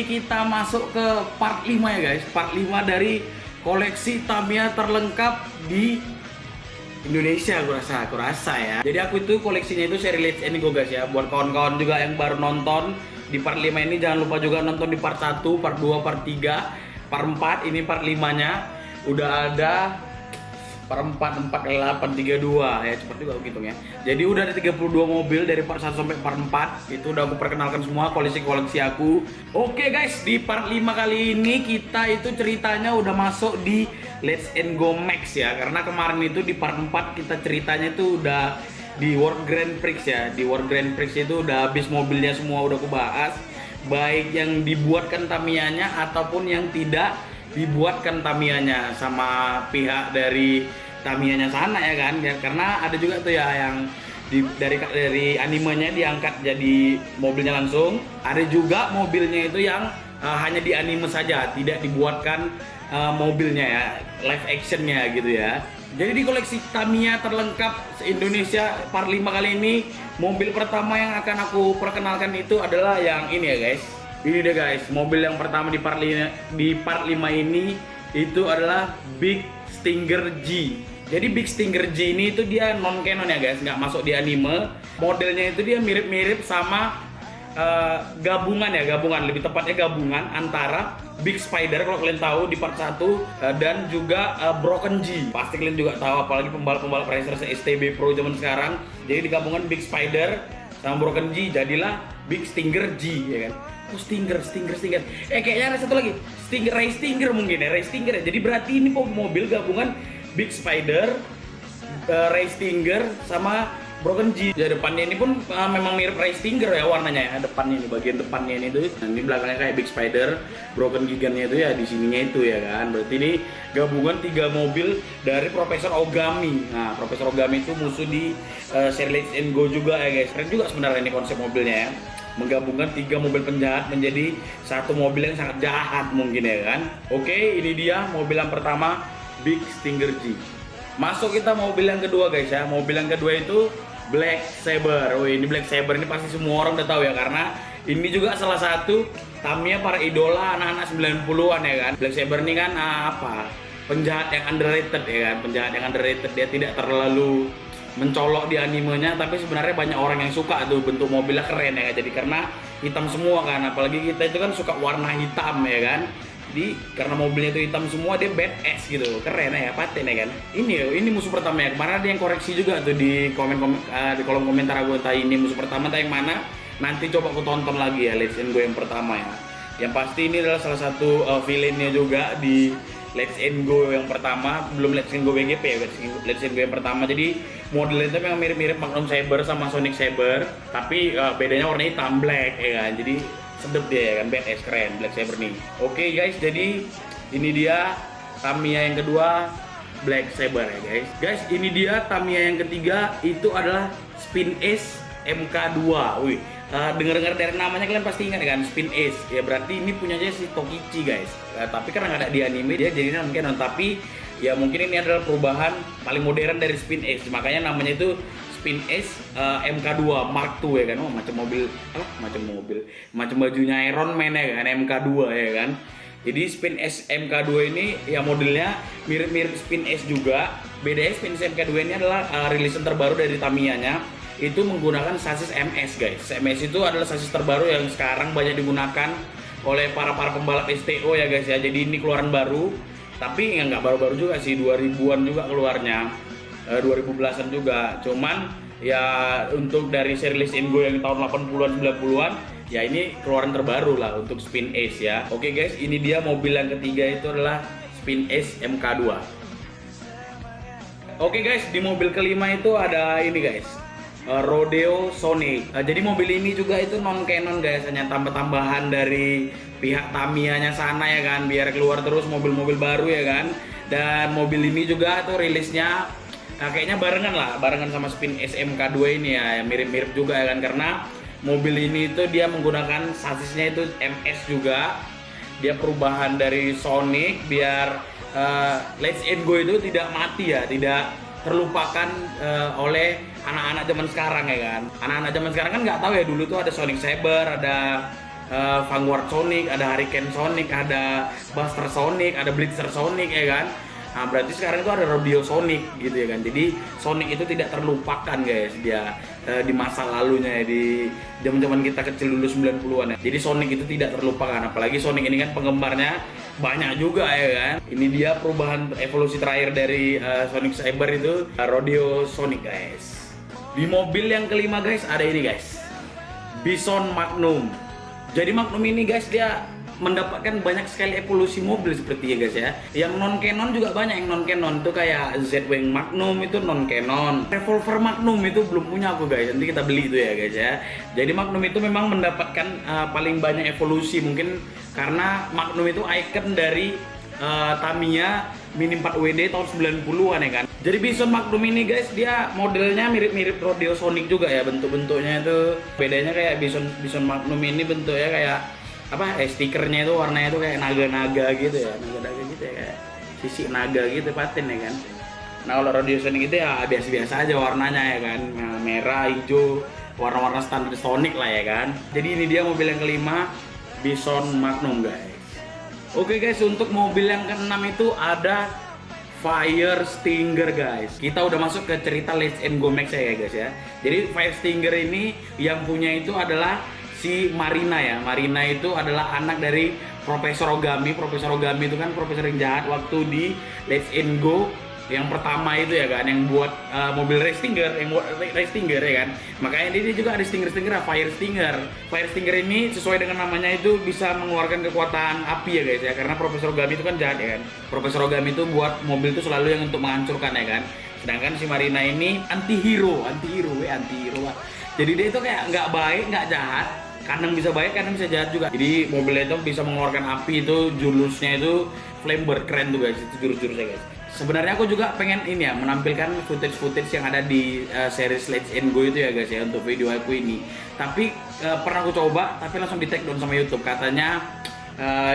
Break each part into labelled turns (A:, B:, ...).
A: ini kita masuk ke part 5 ya guys. Part 5 dari koleksi Tamiya terlengkap di Indonesia aku rasa ya. Jadi aku itu koleksinya itu seri Let's Go guys ya. Buat kawan-kawan juga yang baru nonton di part 5 ini, jangan lupa juga nonton di part 1, part 2, part 3, part 4. Ini part 5-nya udah ada per 4, 4 kali 8, 32 ya, cepet juga aku hitung ya. Jadi udah ada 32 mobil dari part 1 sampai part 4. Itu udah aku perkenalkan semua koleksi-koleksi aku. Oke guys, di part 5 kali ini kita itu ceritanya udah masuk di Let's Go Max ya. Karena kemarin itu di part 4 kita ceritanya itu udah di World Grand Prix ya. Di World Grand Prix itu udah habis mobilnya semua udah aku bahas. Baik yang dibuatkan Tamiyanya ataupun yang tidak dibuatkan Tamiyanya sama pihak dari Tamiyanya sana ya kan ya, karena ada juga tuh ya yang dari animenya diangkat jadi mobilnya langsung, ada juga mobilnya itu yang hanya di anime saja, tidak dibuatkan mobilnya ya, live actionnya gitu ya. Jadi di koleksi Tamiya terlengkap se-Indonesia part 5 kali ini, mobil pertama yang akan aku perkenalkan itu adalah yang ini ya guys. Ini deh guys, mobil yang pertama di part 5 ini itu adalah Big Stinger G. Jadi Big Stinger G ini itu dia non canon ya guys, nggak masuk di anime. Modelnya itu dia mirip-mirip sama gabungan ya, lebih tepatnya gabungan antara Big Spider kalau kalian tahu di part 1 dan juga Broken G. Pasti kalian juga tahu, apalagi pembalap-pembalap racer STB Pro zaman sekarang. Jadi digabungan Big Spider sama Broken G jadilah Big Stinger G ya kan. Oh, Stinger. Kayaknya ada satu lagi, Race Stinger mungkin ya, Race Stinger ya. Jadi berarti ini mobil gabungan Big Spider, Race Stinger sama Broken G. Ya depannya ini pun memang mirip Race Stinger ya warnanya ya. Depannya ini, bagian depannya ini tuh. Nah, ini belakangnya kayak Big Spider, Broken Gigannya itu ya di sininya itu ya kan. Berarti ini gabungan 3 mobil dari Profesor Ogami. Nah, Profesor Ogami itu musuh di seri Let's Go juga ya guys. Keren juga sebenarnya ini konsep mobilnya ya. Menggabungkan 3 mobil penjahat menjadi satu mobil yang sangat jahat mungkin ya kan. Oke, ini dia mobil yang pertama, Big Stinger G. Masuk kita mobil yang kedua guys ya. Mobil yang kedua itu Black Saber. Oh, ini Black Saber ini pasti semua orang udah tahu ya, karena ini juga salah satu Tamiya para idola anak-anak 90-an ya kan. Black Saber ini kan penjahat yang underrated ya kan. Penjahat yang underrated, dia tidak terlalu mencolok di animenya, tapi sebenarnya banyak orang yang suka tuh, bentuk mobilnya keren ya. Jadi karena hitam semua kan, apalagi kita itu kan suka warna hitam ya kan. Jadi karena mobilnya itu hitam semua, dia badass gitu, keren ya, paten ya kan. Ini musuh pertama ya. Kemarin ada yang koreksi juga tuh di di kolom komentar aku, entah ini musuh pertama entah yang mana. Nanti coba aku tonton lagi ya Let's Go yang pertama ya. Yang pasti ini adalah salah satu villainnya juga di Let's Go yang pertama, belum Let's Go WGP ya, Let's Go yang pertama. Jadi modelnya itu memang mirip-mirip Magnum Saber sama Sonic Saber, tapi bedanya warna hitam, black ya kan. Jadi sedep dia ya kan, badass, keren Black Saber nih. Oke guys, jadi ini dia Tamiya yang kedua, Black Saber ya guys. Guys, ini dia Tamiya yang ketiga, itu adalah Spin Ace MK2. Wih, dengar-dengar dari namanya kalian pasti ingat kan, Spin Ace ya, berarti ini punyanya si Tokichi guys. Tapi karena nggak ada di anime, dia jadinya mungkin, tapi ya mungkin ini adalah perubahan paling modern dari Spin Ace, makanya namanya itu Spin Ace MK2 Mark II ya kan. Oh, macam bajunya Iron Man ya kan, MK2 ya kan. Jadi Spin Ace MK2 ini ya modelnya mirip-mirip Spin Ace juga. Bedanya Spin Ace MK2 ini adalah rilisan terbaru dari Tamiyanya. Itu menggunakan sasis MS guys. MS itu adalah sasis terbaru yang sekarang banyak digunakan oleh para pembalap STO ya guys ya. Jadi ini keluaran baru, tapi ya nggak baru-baru juga sih, 2000-an juga keluarnya, 2010-an juga. Cuman ya untuk dari seri Let's Go yang tahun 80-an 90-an ya, ini keluaran terbaru lah untuk Spin Ace ya. Oke guys, ini dia mobil yang ketiga, itu adalah Spin Ace MK2. Oke guys, di mobil kelima itu ada ini guys, Rodeo Sonic. Jadi mobil ini juga itu non canon guys, hanya tambah-tambahan dari pihak Tamiyanya sana ya kan, biar keluar terus mobil-mobil baru ya kan. Dan mobil ini juga tuh rilisnya kayaknya barengan sama Spin Ace MK2 ini ya, mirip-mirip juga ya kan, karena mobil ini itu dia menggunakan sasisnya itu MS juga. Dia perubahan dari Sonic biar Let's Go itu tidak mati ya, tidak terlupakan oleh anak-anak zaman sekarang ya kan. Anak-anak zaman sekarang kan nggak tahu ya, dulu tuh ada Sonic Saber, ada Vanguard Sonic, ada Hurricane Sonic, ada Buster Sonic, ada Blitzer Sonic ya kan. Nah, berarti sekarang itu ada Rodeo Sonic gitu ya kan. Jadi Sonic itu tidak terlupakan guys, dia di masa lalunya ya, di zaman-zaman kita kecil dulu 90-an ya. Jadi Sonic itu tidak terlupakan, apalagi Sonic ini kan penggemarnya banyak juga ya kan. Ini dia perubahan evolusi terakhir dari Sonic Saber itu Rodeo Sonic guys. Di mobil yang kelima guys ada ini guys, Bison Magnum. Jadi Magnum ini guys dia mendapatkan banyak sekali evolusi mobil seperti ya guys ya. Yang non canon juga banyak, yang non canon tuh kayak Z-Wing Magnum itu non canon. Revolver Magnum itu belum punya aku guys, nanti kita beli itu ya guys ya. Jadi Magnum itu memang mendapatkan paling banyak evolusi, mungkin karena Magnum itu icon dari Tamiya Mini 4WD tahun 90-an ya kan. Jadi Bison Magnum ini guys dia modelnya mirip-mirip Rodeo Sonic juga ya, bentuk-bentuknya itu bedanya kayak Bison Magnum ini bentuknya kayak apa, stikernya itu warnanya itu kayak naga-naga gitu ya, naga-naga gitu ya, kayak sisi naga gitu paten ya kan. Nah kalau Rodeo Sonic itu ya biasa-biasa aja warnanya ya kan, merah, hijau, warna-warna standar Sonic lah ya kan. Jadi ini dia mobil yang kelima, Bison Magnum guys. Oke guys, untuk mobil yang keenam itu ada Fire Stinger guys. Kita udah masuk ke cerita Let's Go Max ya guys ya. Jadi Fire Stinger ini yang punya itu adalah si Marina ya. Marina itu adalah anak dari Profesor Ogami. Profesor Ogami itu kan profesor yang jahat waktu di Let's Go yang pertama itu ya kan, yang buat mobil Race Stinger, yang buat Race Stinger ya kan. Makanya dia juga ada Stinger Fire Stinger. Fire Stinger ini sesuai dengan namanya itu bisa mengeluarkan kekuatan api ya guys ya, karena Profesor Ogami itu kan jahat ya kan. Profesor Ogami itu buat mobil itu selalu yang untuk menghancurkan ya kan. Sedangkan si Marina ini anti-hero. Jadi dia itu kayak nggak baik, nggak jahat, kadang bisa baik, kadang bisa jahat juga. Jadi mobilnya itu bisa mengeluarkan api, itu jurusnya itu Flamebird, keren tuh guys, itu jurus-jurusnya guys. Sebenarnya aku juga pengen ini ya, menampilkan footage yang ada di series Let's Go itu ya guys ya, untuk video aku ini. Tapi pernah aku coba, tapi langsung di take down sama YouTube, katanya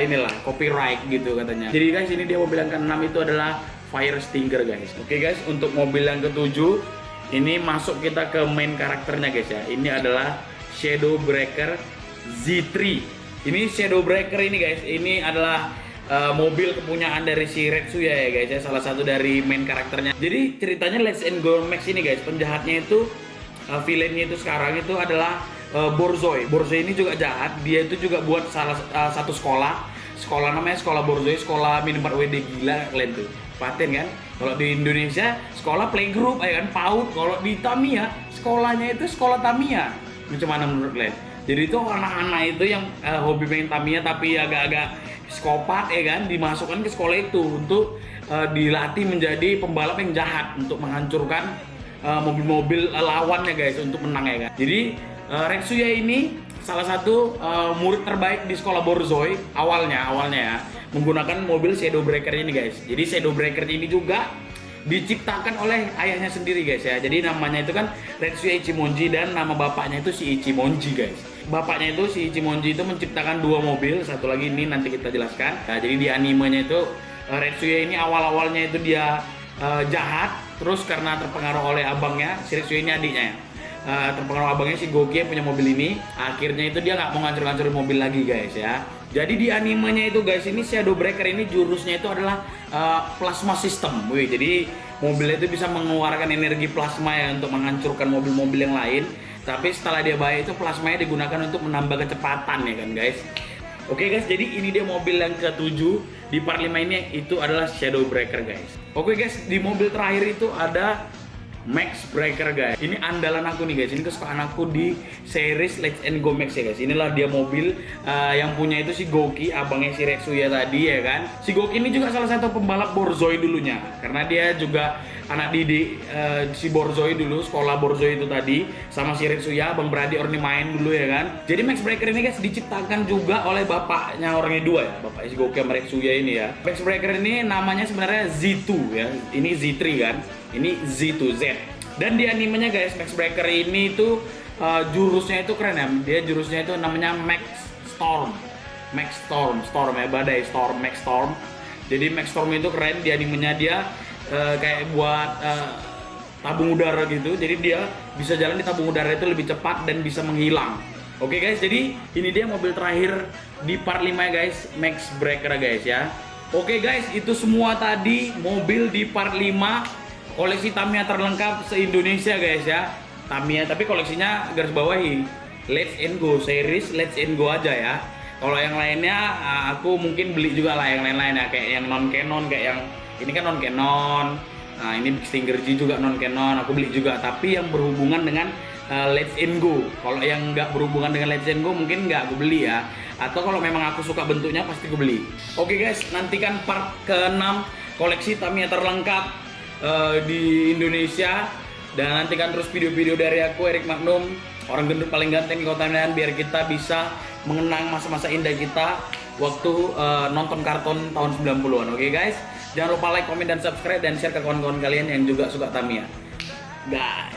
A: inilah copyright gitu katanya. Jadi guys, ini dia mobil yang ke-6 itu adalah Fire Stinger guys. Oke guys, untuk mobil yang ke-7 ini masuk kita ke main karakternya guys ya. Ini adalah Shadow Breaker Z3. Ini Shadow Breaker ini guys, ini adalah mobil kepunyaan dari si Retsuya ya guys ya, salah satu dari main karakternya. Jadi ceritanya Let's Go Max ini guys, penjahatnya itu villainnya itu sekarang itu adalah Borzoi. Borzoi ini juga jahat, dia itu juga buat salah satu sekolah namanya sekolah Borzoi, sekolah Mini 4WD, gila kalian tuh. Paten kan? Kalau di Indonesia sekolah playgroup ya kan, PAUD. Kalau di Tamiya sekolahnya itu sekolah Tamiya. Macam mana menurut kalian? Jadi itu anak-anak itu yang hobi main Tamiya tapi agak-agak psikopat ya kan, dimasukkan ke sekolah itu untuk dilatih menjadi pembalap yang jahat untuk menghancurkan mobil-mobil lawannya guys, untuk menang ya kan. Jadi Retsuya ini salah satu murid terbaik di sekolah Borzoi awalnya ya, menggunakan mobil Shadow Breaker ini guys. Jadi Shadow Breaker ini juga diciptakan oleh ayahnya sendiri guys ya. Jadi namanya itu kan Retsuya Ichimonji dan nama bapaknya itu si Ichimonji guys. Bapaknya itu si Ichimonji itu menciptakan 2 mobil, satu lagi ini nanti kita jelaskan. Nah, jadi di animenya itu Retsuya ini awal-awalnya itu dia jahat, terus karena terpengaruh oleh abangnya, si Retsuya ini adiknya ya. Terpengaruh abangnya si Goki yang punya mobil ini, akhirnya itu dia nggak mau ngancur-ngancurin mobil lagi guys ya. Jadi di animenya itu guys, ini Shadow Breaker ini jurusnya itu adalah plasma system. Wih, jadi mobilnya itu bisa mengeluarkan energi plasma ya untuk menghancurkan mobil-mobil yang lain. Tapi setelah dia baik itu plasmanya digunakan untuk menambah kecepatan ya kan guys. Oke guys, jadi ini dia mobil yang ke-7 di part 5 ini, itu adalah Shadow Breaker guys. Oke guys, di mobil terakhir itu ada Max Breaker guys. Ini andalan aku nih guys, ini kesukaan aku di series Let's Go Max ya guys. Inilah dia mobil yang punya itu si Goki, abangnya si Retsuya tadi ya kan. Si Goki ini juga salah satu pembalap Borzoi dulunya, karena dia juga anak didik si Borzoi dulu, sekolah Borzoi itu tadi, sama si Retsuya, abang beradik orang ini main dulu ya kan. Jadi Max Breaker ini guys diciptakan juga oleh bapaknya orangnya dua ya, bapak si Goki sama Retsuya ini ya. Max Breaker ini namanya sebenarnya Z2 ya, ini Z3 kan, ini Z2Z. Dan di animenya guys, Max Breaker ini tuh jurusnya itu keren ya. Dia jurusnya itu namanya Max Storm ya, badai Storm, Max Storm. Jadi Max Storm itu keren, di animenya dia kayak buat tabung udara gitu. Jadi dia bisa jalan di tabung udara itu lebih cepat dan bisa menghilang. Oke guys, jadi ini dia mobil terakhir di part 5 ya guys, Max Breaker guys ya. Oke guys, itu semua tadi mobil di part 5 koleksi Tamiya terlengkap se-Indonesia guys ya. Tamiya, tapi koleksinya garis bawahi Let's and Go series, Let's and Go aja ya. Kalau yang lainnya aku mungkin beli juga lah yang lain-lain ya, kayak yang non Canon, kayak yang ini kan non Canon. Nah, ini Big Stinger G juga non Canon, aku beli juga, tapi yang berhubungan dengan Let's and Go. Kalau yang nggak berhubungan dengan Let's and Go mungkin nggak aku beli ya. Atau kalau memang aku suka bentuknya pasti aku beli. Oke guys, nantikan part ke-6 koleksi Tamiya terlengkap di Indonesia. Dan nantikan terus video-video dari aku, Erik Magnum, orang gendut paling ganteng di Kota Medan, biar kita bisa mengenang masa-masa indah kita waktu nonton kartun tahun 90-an. Oke guys, jangan lupa like, komen, dan subscribe, dan share ke kawan-kawan kalian yang juga suka Tamiya guys.